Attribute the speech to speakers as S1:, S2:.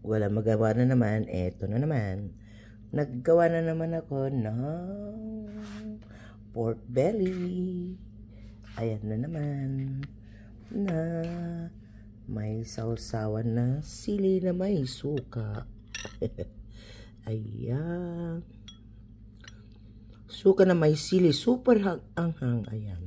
S1: wala magawa na naman, eto na naman. Naggawa na naman ako ng pork belly. Ayan na naman. Na may sausawan na sili na may suka. Ayan. Suka na may sili. Super anghang. Ayan.